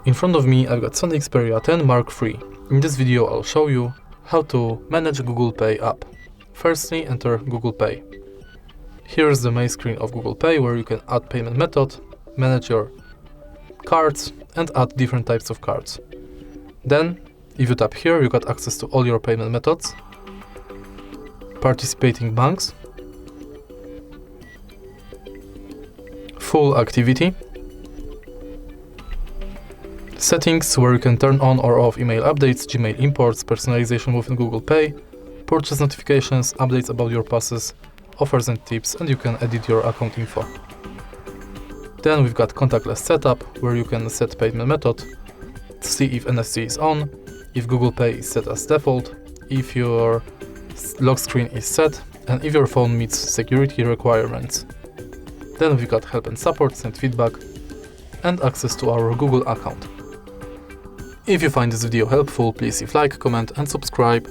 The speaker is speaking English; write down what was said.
In front of me I've got SONY Xperia 10 Mark III. In this video I'll show you how to manage Google Pay app. Firstly, enter Google Pay. Here's the main screen of Google Pay where you can add payment method, manage your cards and add different types of cards. Then, if you tap here, you got access to all your payment methods, participating banks, full activity, settings where you can turn on or off email updates, Gmail imports, personalization within Google Pay, purchase notifications, updates about your passes, offers and tips, and you can edit your account info. Then we've got contactless setup where you can set payment method, see if NFC is on, if Google Pay is set as default, if your lock screen is set, and if your phone meets security requirements. Then we've got help and support, send feedback, and access to our Google account. If you find this video helpful, please leave like, comment and subscribe.